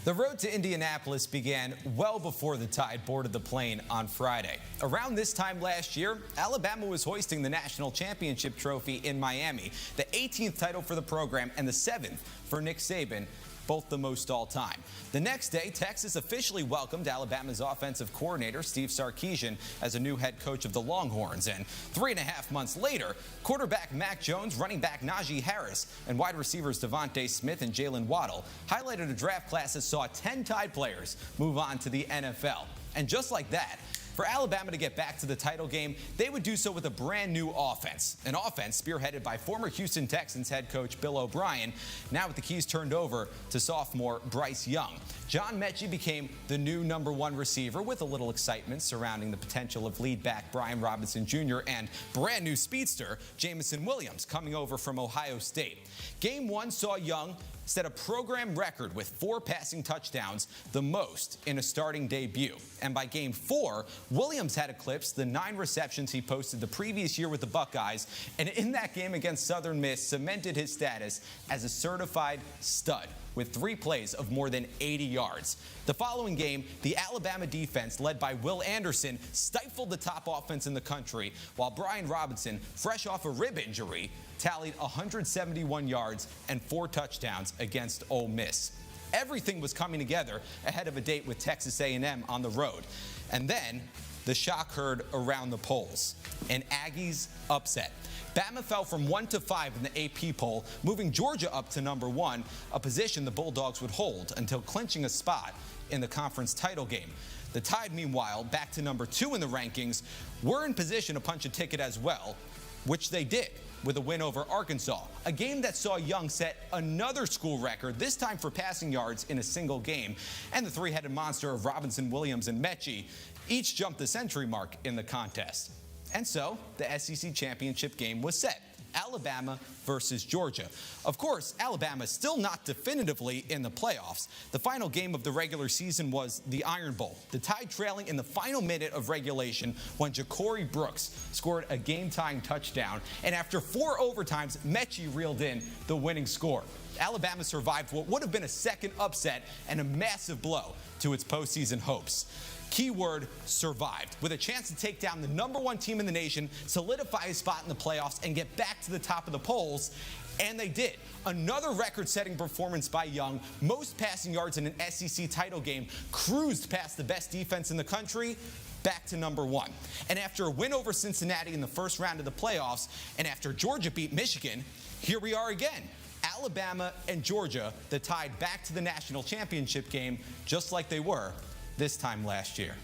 The road to Indianapolis began well before the Tide boarded the plane on Friday. Around this time last year, Alabama was hoisting the national championship trophy in Miami, the 18th title for the program and the 7th for Nick Saban, both the most all-time. The next day, Texas officially welcomed Alabama's offensive coordinator, Steve Sarkisian, as a new head coach of the Longhorns. And 3.5 months later, quarterback Mac Jones, running back Najee Harris, and wide receivers Devontae Smith and Jalen Waddle highlighted a draft class that saw 10 Tide players move on to the NFL. And just like that, for Alabama to get back to the title game, they would do so with a brand new offense. An offense spearheaded by former Houston Texans head coach Bill O'Brien, now with the keys turned over to sophomore Bryce Young. John Mechie became the new #1 receiver, with a little excitement surrounding the potential of lead back Brian Robinson Jr. and brand new speedster Jameson Williams coming over from Ohio State. Game 1 saw Young set a program record with 4 passing touchdowns, the most in a starting debut. And by Game 4, Williams had eclipsed the 9 receptions he posted the previous year with the Buckeyes, and in that game against Southern Miss cemented his status as a certified stud with 3 plays of more than 80 yards. The following game, the Alabama defense, led by Will Anderson, stifled the top offense in the country, while Brian Robinson, fresh off a rib injury, tallied 171 yards and 4 touchdowns against Ole Miss. Everything was coming together ahead of a date with Texas A&M on the road. And then the shock heard around the polls. An Aggies upset. Bama fell from 1 to 5 in the AP poll, moving Georgia up to #1, a position the Bulldogs would hold until clinching a spot in the conference title game. The Tide, meanwhile, back to #2 in the rankings, were in position to punch a ticket as well, which they did with a win over Arkansas, a game that saw Young set another school record, this time for passing yards in a single game, and the three-headed monster of Robinson, Williams, and Mechie each jumped the century mark in the contest. And so, the SEC championship game was set. Alabama versus Georgia. Of course, Alabama is still not definitively in the playoffs. The final game of the regular season was the Iron Bowl, the Tide trailing in the final minute of regulation when Ja'Cory Brooks scored a game-tying touchdown, and after 4 overtimes, Mechie reeled in the winning score. Alabama survived what would have been a second upset and a massive blow to its postseason hopes. Keyword, survived, with a chance to take down the #1 team in the nation, solidify a spot in the playoffs, and get back to the top of the polls. And they did. Another record-setting performance by Young, most passing yards in an SEC title game, cruised past the best defense in the country, back to #1. And after a win over Cincinnati in the first round of the playoffs, and after Georgia beat Michigan, here we are again. Alabama and Georgia, the Tide back to the national championship game, just like they were this time last year.